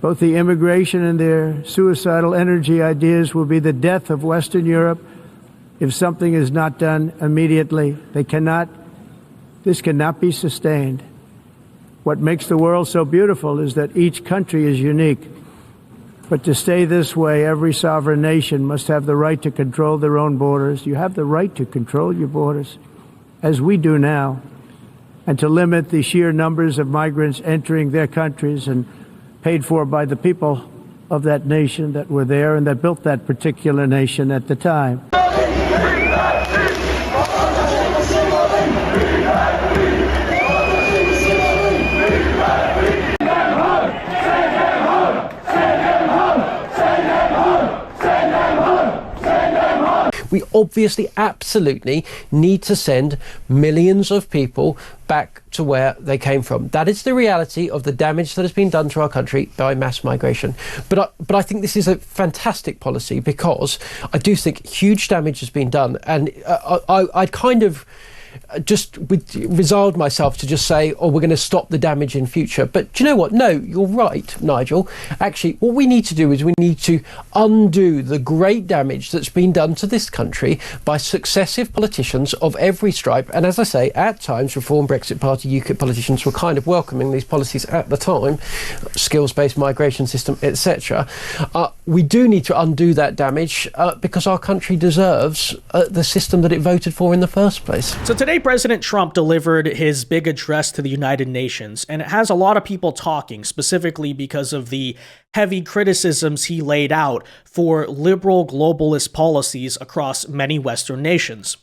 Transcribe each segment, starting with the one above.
Both the immigration and their suicidal energy ideas will be the death of Western Europe if something is not done immediately. This cannot be sustained. What makes the world so beautiful is that each country is unique. But to stay this way, every sovereign nation must have the right to control their own borders. You have the right to control your borders, as we do now, and to limit the sheer numbers of migrants entering their countries and paid for by the people of that nation that were there and that built that particular nation at the time. We obviously absolutely need to send millions of people back to where they came from. That is the reality of the damage that has been done to our country by mass migration. But I think this is a fantastic policy because I do think huge damage has been done. And I'd kind of just resiled myself to just say, oh, we're going to stop the damage in future. But do you know what? No, you're right, Nigel. Actually, what we need to do is we need to undo the great damage that's been done to this country by successive politicians of every stripe. And as I say, at times, Reform, Brexit Party, UKIP politicians were kind of welcoming these policies at the time, skills-based migration system, etc. We do need to undo that damage because our country deserves the system that it voted for in the first place. So today, President Trump delivered his big address to the United Nations, and it has a lot of people talking, specifically because of the heavy criticisms he laid out for liberal globalist policies across many Western nations.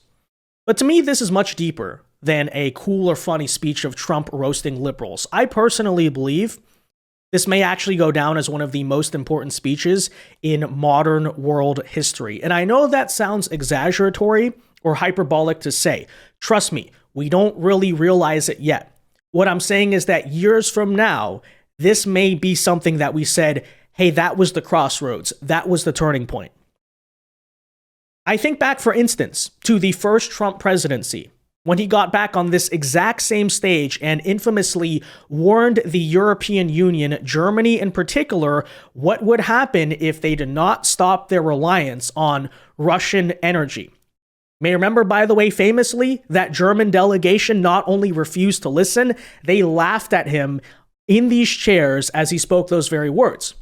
But to me, this is much deeper than a cool or funny speech of Trump roasting liberals. I personally believe this may actually go down as one of the most important speeches in modern world history. And I know that sounds exaggeratory or hyperbolic to say. Trust me, we don't really realize it yet. What I'm saying is that years from now, this may be something that we said, hey, that was the crossroads. That was the turning point. I think back, for instance, to the first Trump presidency, when he got back on this exact same stage and infamously warned the European Union, Germany in particular, what would happen if they did not stop their reliance on Russian energy. May remember, by the way, famously, that German delegation not only refused to listen, they laughed at him in these chairs as he spoke those very words.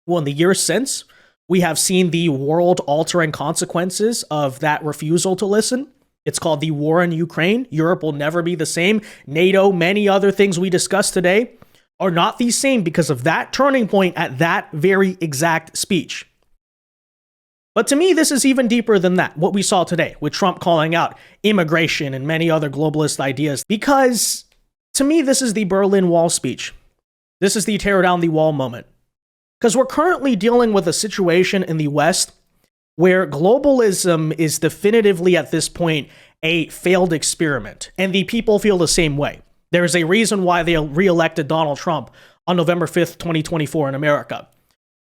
Well, in the years since, we have seen the world-altering consequences of that refusal to listen. It's called the war in Ukraine. Europe will never be the same. NATO, many other things we discussed today are not the same because of that turning point at that very exact speech. But to me, this is even deeper than that, what we saw today with Trump calling out immigration and many other globalist ideas. Because to me, this is the Berlin Wall speech. This is the tear down the wall moment. Because we're currently dealing with a situation in the West where globalism is definitively at this point a failed experiment. And the people feel the same way. There's a reason why they re-elected Donald Trump on November 5th, 2024 in America.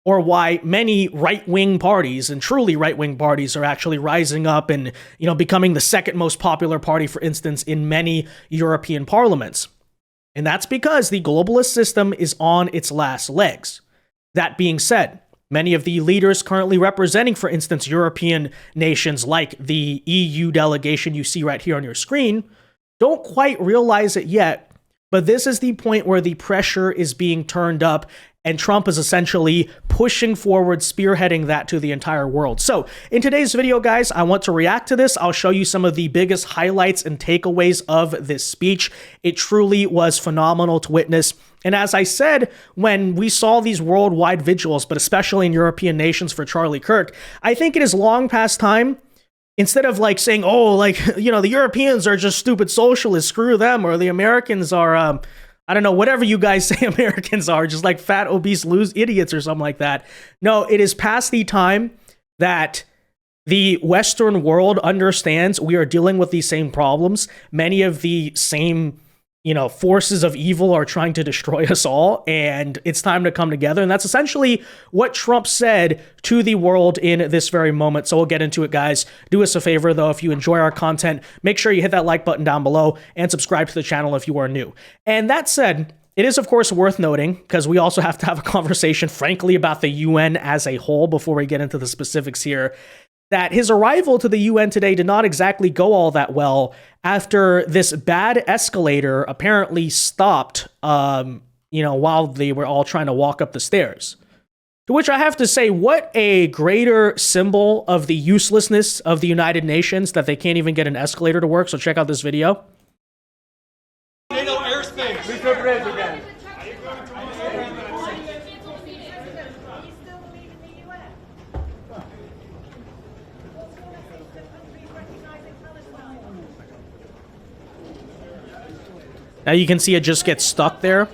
Or why many right-wing parties, and truly right-wing parties, are actually rising up and, becoming the second most popular party, for instance, in many European parliaments. And that's because the globalist system is on its last legs. That being said, many of the leaders currently representing, for instance, European nations like the EU delegation you see right here on your screen, don't quite realize it yet, but this is the point where the pressure is being turned up and Trump is essentially pushing forward, spearheading that to the entire world. So in today's video, guys, I want to react to this. I'll show you some of the biggest highlights and takeaways of this speech. It truly was phenomenal to witness. And as I said, when we saw these worldwide vigils, but especially in European nations for Charlie Kirk, I think it is long past time, instead of saying, the Europeans are just stupid socialists, screw them, or the Americans are, I don't know, whatever you guys say Americans are, just like fat, obese, idiots or something like that. No, it is past the time that the Western world understands we are dealing with these same problems. Many of the same, forces of evil are trying to destroy us all, and it's time to come together. And that's essentially what Trump said to the world in this very moment. So we'll get into it, guys. Do us a favor, though, if you enjoy our content, make sure you hit that like button down below and subscribe to the channel if you are new. And that said, it is, of course, worth noting, because we also have to have a conversation, frankly, about the UN as a whole before we get into the specifics here, that his arrival to the UN today did not exactly go all that well after this bad escalator apparently stopped, while they were all trying to walk up the stairs. To which I have to say, what a greater symbol of the uselessness of the United Nations that they can't even get an escalator to work. So check out this video. NATO airspace. We could raise again. Now you can see it just gets stuck there.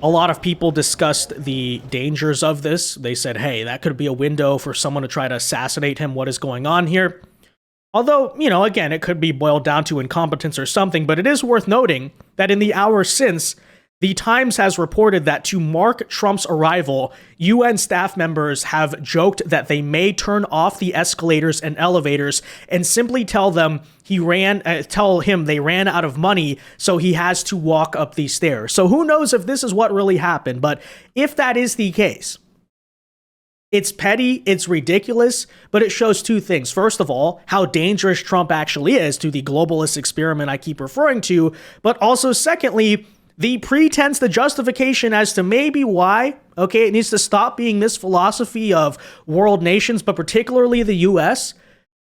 A lot of people discussed the dangers of this. They said, hey, that could be a window for someone to try to assassinate him. What is going on here? Although, again, it could be boiled down to incompetence or something, but it is worth noting that in the hours since, the Times has reported that to mark Trump's arrival, UN staff members have joked that they may turn off the escalators and elevators and simply tell him they ran out of money, so he has to walk up these stairs. So who knows if this is what really happened, but if that is the case, it's petty, it's ridiculous, but it shows two things. First of all, how dangerous Trump actually is to the globalist experiment I keep referring to, but also secondly, the pretense, the justification as to maybe why, it needs to stop being this philosophy of world nations, but particularly the US,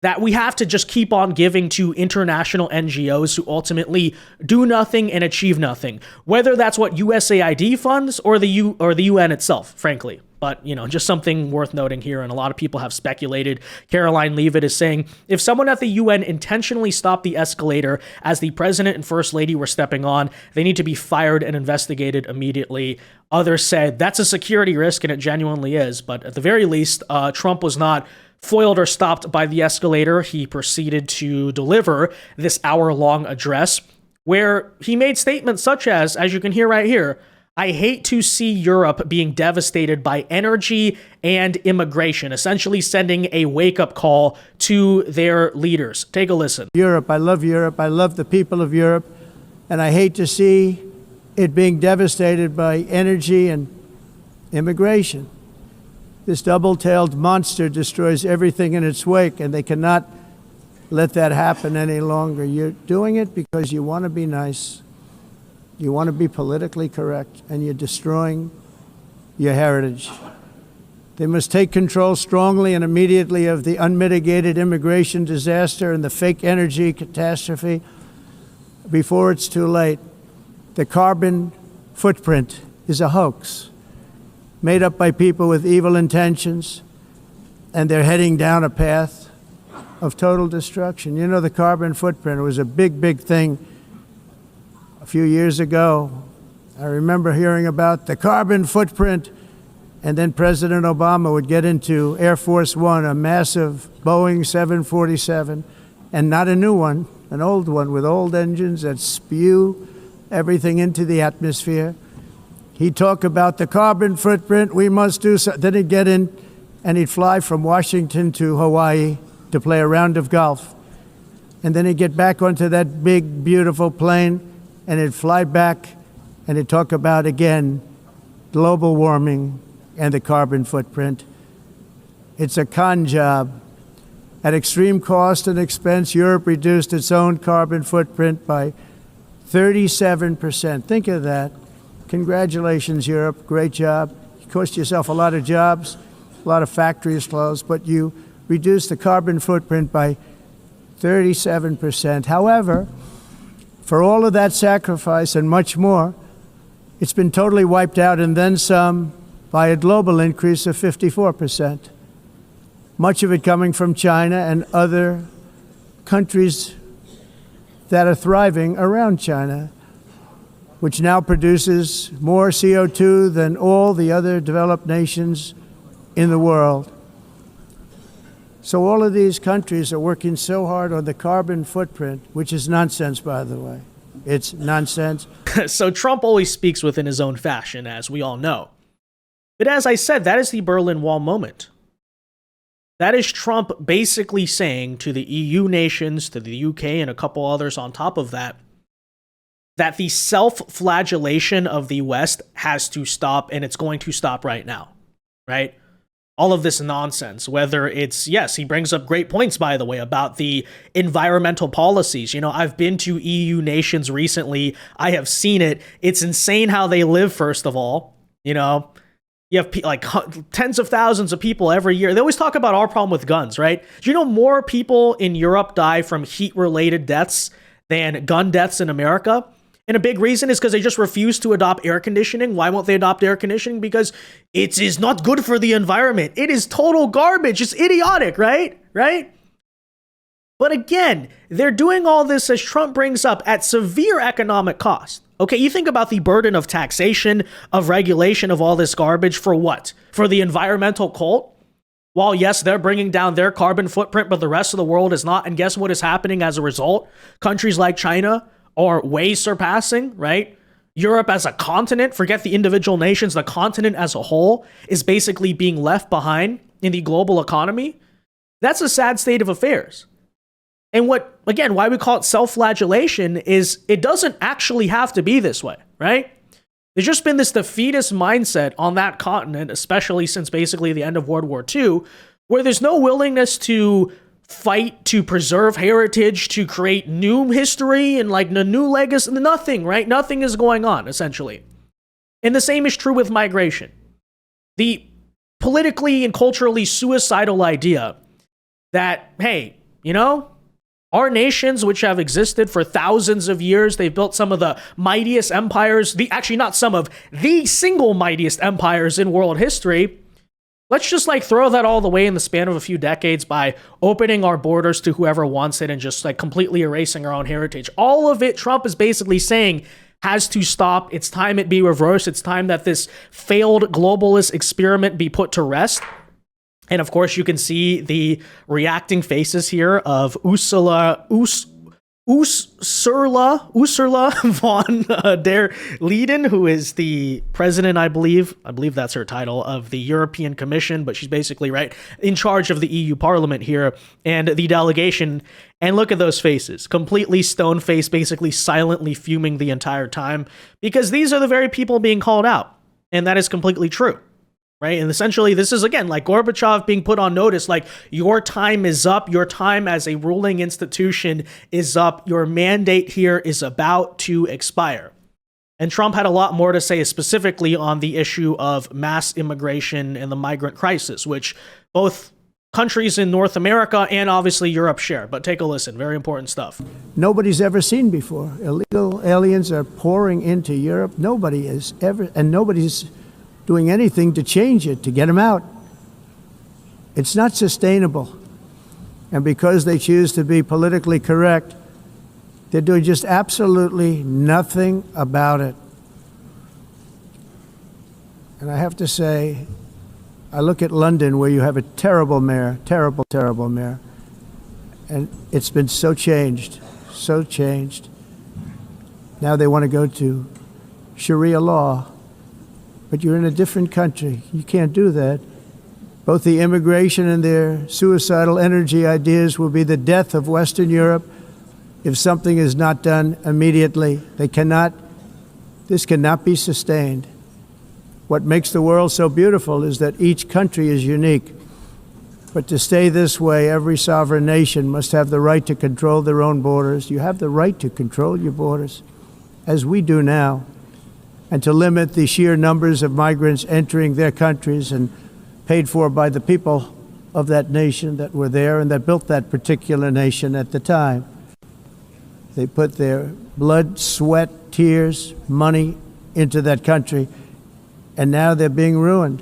that we have to just keep on giving to international NGOs who ultimately do nothing and achieve nothing, whether that's what USAID funds or the UN itself, frankly. But, just something worth noting here, and a lot of people have speculated. Caroline Leavitt is saying, if someone at the UN intentionally stopped the escalator as the president and first lady were stepping on, they need to be fired and investigated immediately. Others said, that's a security risk, and it genuinely is. But at the very least, Trump was not foiled or stopped by the escalator. He proceeded to deliver this hour-long address where he made statements such as you can hear right here, I hate to see Europe being devastated by energy and immigration, essentially sending a wake-up call to their leaders. Take a listen. Europe, I love the people of Europe, and I hate to see it being devastated by energy and immigration. This double-tailed monster destroys everything in its wake, and they cannot let that happen any longer. You're doing it because you want to be nice. You want to be politically correct, and you're destroying your heritage. They must take control strongly and immediately of the unmitigated immigration disaster and the fake energy catastrophe before it's too late. The carbon footprint is a hoax made up by people with evil intentions, and they're heading down a path of total destruction. The carbon footprint was a big, big thing a few years ago. I remember hearing about the carbon footprint, and then President Obama would get into Air Force One, a massive Boeing 747, and not a new one, an old one with old engines that spew everything into the atmosphere. He'd talk about the carbon footprint, we must do so. Then he'd get in and he'd fly from Washington to Hawaii to play a round of golf. And then he'd get back onto that big, beautiful plane and he'd fly back and he'd talk about, again, global warming and the carbon footprint. It's a con job. At extreme cost and expense, Europe reduced its own carbon footprint by 37%. Think of that. Congratulations, Europe. Great job. You cost yourself a lot of jobs, a lot of factories closed, but you reduced the carbon footprint by 37%. However, for all of that sacrifice and much more, it's been totally wiped out and then some by a global increase of 54%. Much of it coming from China and other countries that are thriving around China, which now produces more CO2 than all the other developed nations in the world. So all of these countries are working so hard on the carbon footprint, which is nonsense, by the way. It's nonsense. So Trump always speaks within his own fashion, as we all know. But as I said, that is the Berlin Wall moment. That is Trump basically saying to the EU nations, to the UK and a couple others on top of that, that the self-flagellation of the West has to stop, and it's going to stop right now, right? All of this nonsense, whether it's, yes, he brings up great points, by the way, about the environmental policies. You know, I've been to EU nations recently. I have seen it. It's insane how they live, first of all. You know, you have like tens of thousands of people every year. They always talk about our problem with guns, right? Do you know more people in Europe die from heat-related deaths than gun deaths in America? And a big reason is because they just refuse to adopt air conditioning. Why won't they adopt air conditioning? Because it is not good for the environment. It is total garbage. It's idiotic, right? Right? But again, they're doing all this, as Trump brings up, at severe economic cost. Okay, you think about the burden of taxation, of regulation, of all this garbage for what? For the environmental cult? While, yes, they're bringing down their carbon footprint, but the rest of the world is not. And guess what is happening as a result? Countries like China are way surpassing, right? Europe as a continent, forget the individual nations, the continent as a whole is basically being left behind in the global economy. That's a sad state of affairs. And what, again, why we call it self-flagellation is it doesn't actually have to be this way, right? There's just been this defeatist mindset on that continent, especially since basically the end of World War II, where there's no willingness to fight to preserve heritage, to create new history and like the new legacy. Nothing, right? Nothing is going on, essentially. And the same is true with migration. The politically and culturally suicidal idea that, hey, you know, our nations, which have existed for thousands of years, they've built some of the mightiest empires, actually not some of the single mightiest empires in world history. Let's just like throw that all the way in the span of a few decades by opening our borders to whoever wants it and just like completely erasing our own heritage. All of it, Trump is basically saying, has to stop. It's time it be reversed. It's time that this failed globalist experiment be put to rest. And of course, you can see the reacting faces here of Ursula von der Leyen, who is the president, I believe that's her title, of the European Commission, but she's basically, right, in charge of the EU Parliament here and the delegation. And look at those faces, completely stone-faced, basically silently fuming the entire time, because these are the very people being called out. And that is completely true. Right. And essentially, this is, again, like Gorbachev being put on notice, like your time is up. Your time as a ruling institution is up. Your mandate here is about to expire. And Trump had a lot more to say specifically on the issue of mass immigration and the migrant crisis, which both countries in North America and obviously Europe share. But take a listen. Very important stuff. Nobody's ever seen before. Illegal aliens are pouring into Europe. Nobody is ever, and nobody's doing anything to change it, to get them out. It's not sustainable. And because they choose to be politically correct, they're doing just absolutely nothing about it. And I have to say, I look at London, where you have a terrible mayor, terrible mayor, and it's been so changed. Now they want to go to Sharia law. But you're in a different country. You can't do that. Both the immigration and their suicidal energy ideas will be the death of Western Europe if something is not done immediately. This cannot be sustained. What makes the world so beautiful is that each country is unique. But to stay this way, every sovereign nation must have the right to control their own borders. You have the right to control your borders, as we do now, and to limit the sheer numbers of migrants entering their countries and paid for by the people of that nation that were there and that built that particular nation at the time. They put their blood, sweat, tears, money into that country, and now they're being ruined.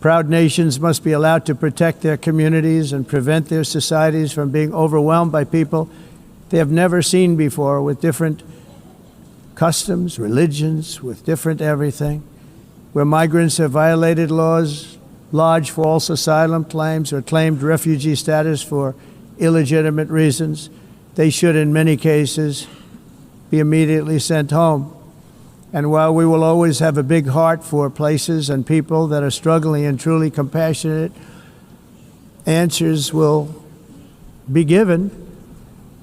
Proud nations must be allowed to protect their communities and prevent their societies from being overwhelmed by people they have never seen before, with different customs, religions, with different everything. Where migrants have violated laws, lodged false asylum claims, or claimed refugee status for illegitimate reasons, they should, in many cases, be immediately sent home. And while we will always have a big heart for places and people that are struggling and truly compassionate, answers will be given.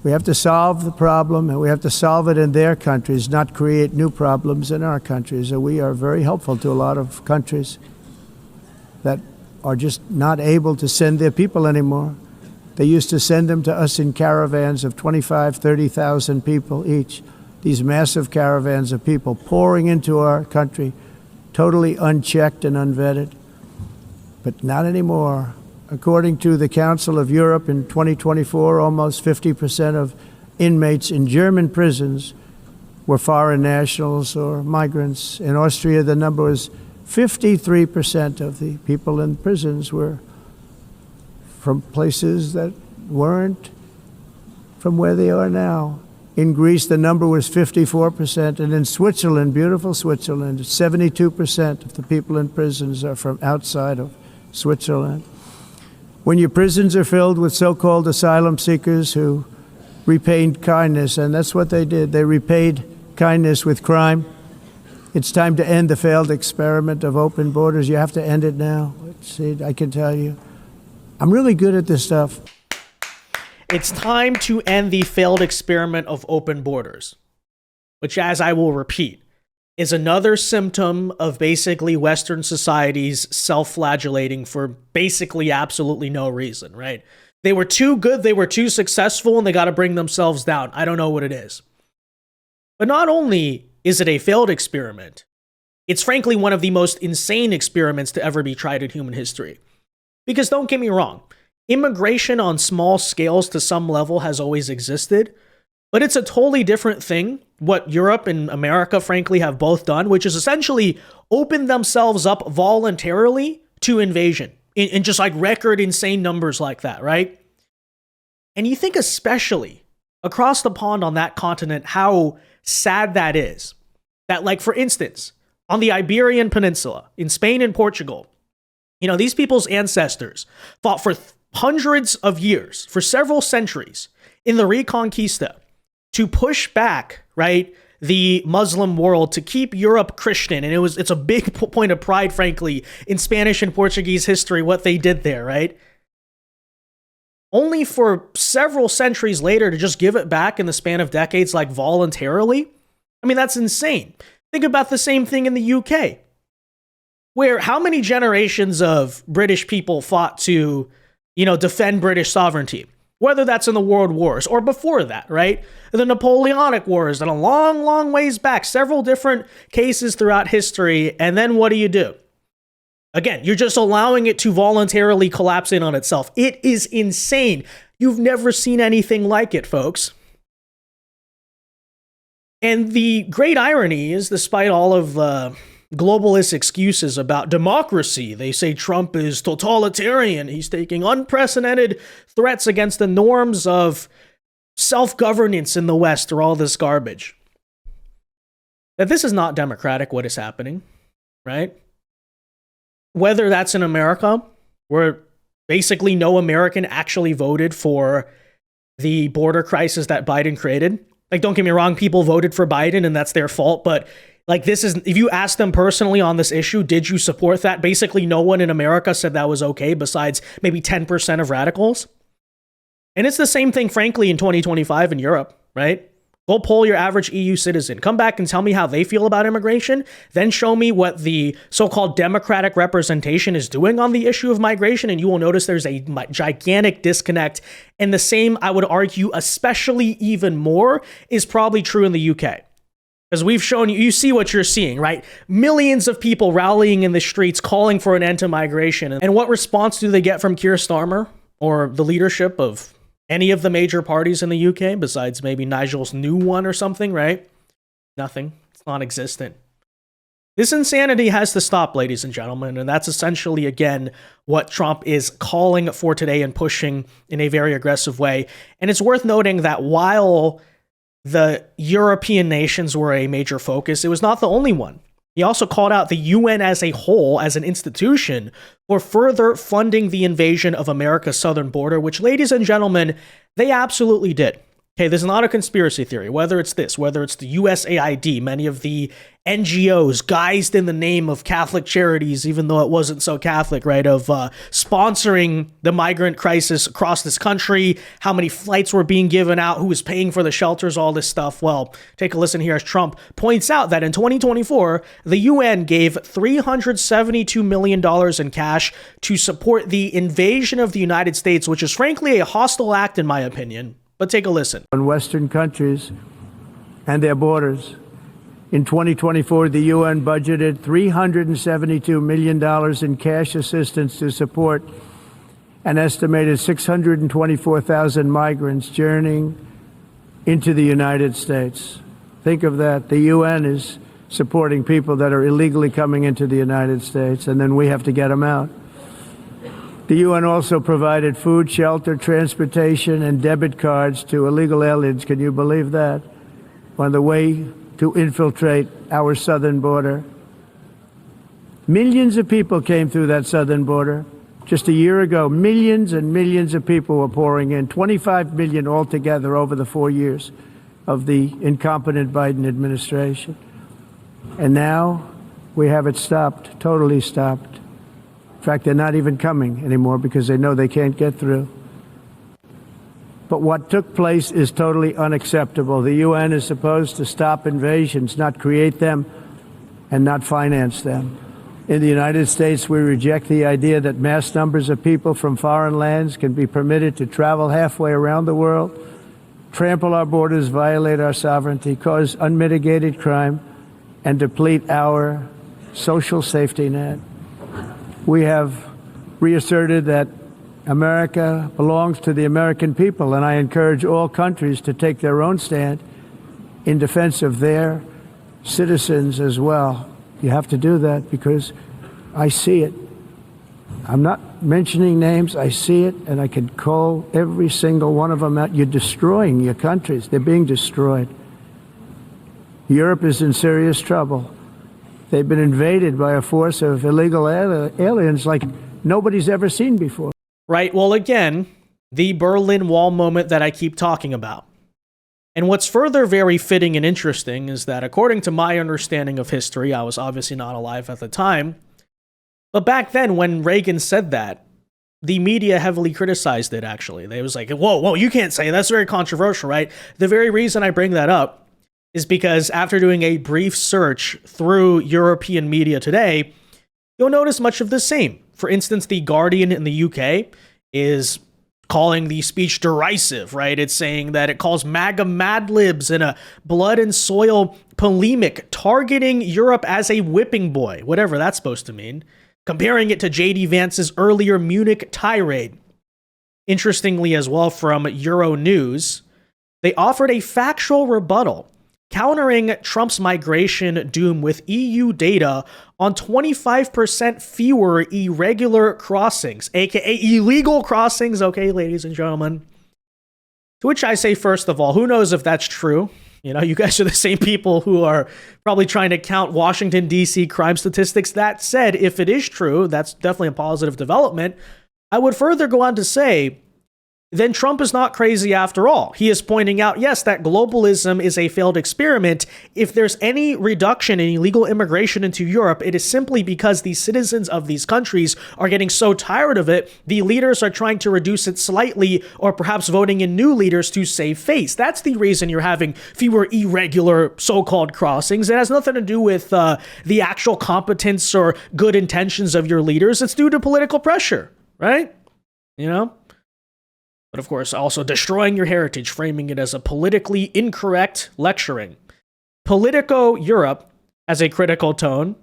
We have to solve the problem, and we have to solve it in their countries, not create new problems in our countries. And we are very helpful to a lot of countries that are just not able to send their people anymore. They used to send them to us in caravans of 25, 30,000 people each. These massive caravans of people pouring into our country, totally unchecked and unvetted. But not anymore. According to the Council of Europe in 2024, almost 50% of inmates in German prisons were foreign nationals or migrants. In Austria, the number was 53% of the people in prisons were from places that weren't from where they are now. In Greece, the number was 54%, and in Switzerland, beautiful Switzerland, 72% of the people in prisons are from outside of Switzerland. When your prisons are filled with so-called asylum seekers who repaid kindness, and that's what they did. They repaid kindness with crime. It's time to end the failed experiment of open borders. You have to end it now. See, I can tell you. I'm really good at this stuff. It's time to end the failed experiment of open borders, which, as I will repeat, is another symptom of basically Western societies self-flagellating for basically absolutely no reason, right? They were too good, they were too successful, and they got to bring themselves down. I don't know what it is. But not only is it a failed experiment, it's frankly one of the most insane experiments to ever be tried in human history. Because don't get me wrong, immigration on small scales to some level has always existed, but it's a totally different thing, what Europe and America, frankly, have both done, which is essentially open themselves up voluntarily to invasion in just like record insane numbers like that, right? And you think especially across the pond on that continent, how sad that is. That, like, for instance, on the Iberian Peninsula, in Spain and Portugal, you know, these people's ancestors fought for hundreds of years, for several centuries, in the Reconquista to push back, right, the Muslim world, to keep Europe Christian. And it's a big point of pride, frankly, in Spanish and Portuguese history, what they did there, right? Only for several centuries later to just give it back in the span of decades, like voluntarily. I mean, that's insane. Think about the same thing in the UK, where how many generations of British people fought to, you know, defend British sovereignty? Whether that's in the World Wars or before that, right? The Napoleonic Wars and a long, long ways back, several different cases throughout history. And then what do? Again, you're just allowing it to voluntarily collapse in on itself. It is insane. You've never seen anything like it, folks. And the great irony is, despite all of globalist excuses about democracy, they say Trump is totalitarian. He's taking unprecedented threats against the norms of self-governance in the West, or all this garbage. That this is not democratic, what is happening, right? Whether that's in America, where basically no American actually voted for the border crisis that Biden created. Like, don't get me wrong, people voted for Biden and that's their fault, but like, this is, if you ask them personally on this issue, did you support that? Basically, no one in America said that was okay, besides maybe 10% of radicals. And it's the same thing, frankly, in 2025 in Europe, right? Go poll your average EU citizen. Come back and tell me how they feel about immigration. Then show me what the so-called democratic representation is doing on the issue of migration, and you will notice there's a gigantic disconnect. And the same, I would argue, especially even more, is probably true in the UK. As we've shown you, you see what you're seeing, right? Millions of people rallying in the streets calling for an end to migration. And what response do they get from Keir Starmer or the leadership of any of the major parties in the UK, besides maybe Nigel's new one or something, right? Nothing. It's non-existent. This insanity has to stop, ladies and gentlemen, and that's essentially, again, what Trump is calling for today and pushing in a very aggressive way. And it's worth noting that while the European nations were a major focus, it was not the only one. He also called out the UN as a whole, as an institution, for further funding the invasion of America's southern border, which, ladies and gentlemen, they absolutely did. Okay, this is not a conspiracy theory. Whether it's this, whether it's the USAID, many of the NGOs guised in the name of Catholic charities, even though it wasn't so Catholic, right, of sponsoring the migrant crisis across this country, how many flights were being given out, who was paying for the shelters, all this stuff. Well, take a listen here as Trump points out that in 2024, the UN gave $372 million in cash to support the invasion of the United States, which is frankly a hostile act in my opinion. But take a listen. On Western countries and their borders. In 2024, the UN budgeted $372 million in cash assistance to support an estimated 624,000 migrants journeying into the United States. Think of that. The UN is supporting people that are illegally coming into the United States, and then we have to get them out. The UN also provided food, shelter, transportation, and debit cards to illegal aliens. Can you believe that? On the way to infiltrate our southern border. Millions of people came through that southern border. Just a year ago, millions and millions of people were pouring in, 25 million altogether over the 4 years of the incompetent Biden administration. And now we have it stopped, totally stopped. In fact, they're not even coming anymore because they know they can't get through. But what took place is totally unacceptable. The UN is supposed to stop invasions, not create them and not finance them. In the United States, we reject the idea that mass numbers of people from foreign lands can be permitted to travel halfway around the world, trample our borders, violate our sovereignty, cause unmitigated crime, and deplete our social safety net. We have reasserted that America belongs to the American people, and I encourage all countries to take their own stand in defense of their citizens as well. You have to do that because I see it. I'm not mentioning names. I see it, and I can call every single one of them out. You're destroying your countries. They're being destroyed. Europe is in serious trouble. They've been invaded by a force of illegal aliens like nobody's ever seen before. Right. Well, again, the Berlin Wall moment that I keep talking about. And what's further very fitting and interesting is that according to my understanding of history, I was obviously not alive at the time, but back then when Reagan said that, the media heavily criticized it, actually. They was like, whoa, you can't say that. That's very controversial, right? The very reason I bring that up is because after doing a brief search through European media today, you'll notice much of the same. For instance, The Guardian in the UK is calling the speech derisive, right? It's saying that it calls MAGA Mad Libs in a blood and soil polemic, targeting Europe as a whipping boy, whatever that's supposed to mean, comparing it to J.D. Vance's earlier Munich tirade. Interestingly as well, from Euro News, they offered a factual rebuttal countering Trump's migration doom with EU data on 25% fewer irregular crossings, aka illegal crossings, okay, ladies and gentlemen. To which I say, first of all, who knows if that's true? You know, you guys are the same people who are probably trying to count Washington, D.C. crime statistics. That said, if it is true, that's definitely a positive development. I would further go on to say, then Trump is not crazy after all. He is pointing out, yes, that globalism is a failed experiment. If there's any reduction in illegal immigration into Europe, it is simply because the citizens of these countries are getting so tired of it, the leaders are trying to reduce it slightly, or perhaps voting in new leaders to save face. That's the reason you're having fewer irregular so-called crossings. It has nothing to do with the actual competence or good intentions of your leaders. It's due to political pressure, right? You know? But of course, also destroying your heritage, framing it as a politically incorrect lecturing. Politico Europe, as a critical tone,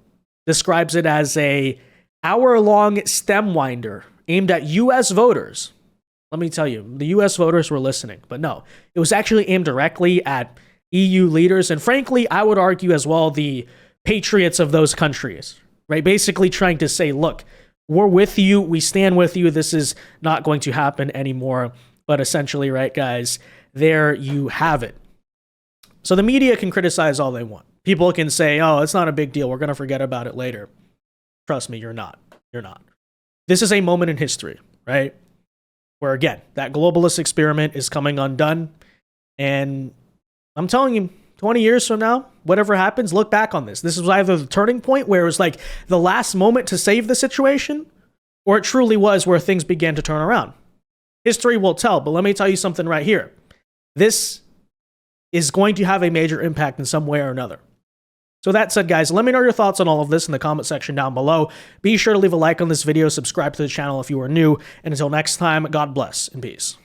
describes it as a hour-long stem winder aimed at U.S. voters. Let me tell you, the U.S. voters were listening, but no, it was actually aimed directly at EU leaders, and frankly, I would argue as well, the patriots of those countries, right? Basically trying to say, look, we're with you. We stand with you. This is not going to happen anymore. But essentially, right, guys, there you have it. So the media can criticize all they want. People can say, oh, it's not a big deal. We're going to forget about it later. Trust me, you're not. You're not. This is a moment in history, right? Where, again, that globalist experiment is coming undone. And I'm telling you, 20 years from now, whatever happens, look back on this. This was either the turning point where it was like the last moment to save the situation, or it truly was where things began to turn around. History will tell, but let me tell you something right here. This is going to have a major impact in some way or another. So that said, guys, let me know your thoughts on all of this in the comment section down below. Be sure to leave a like on this video, subscribe to the channel if you are new, and until next time, God bless and peace.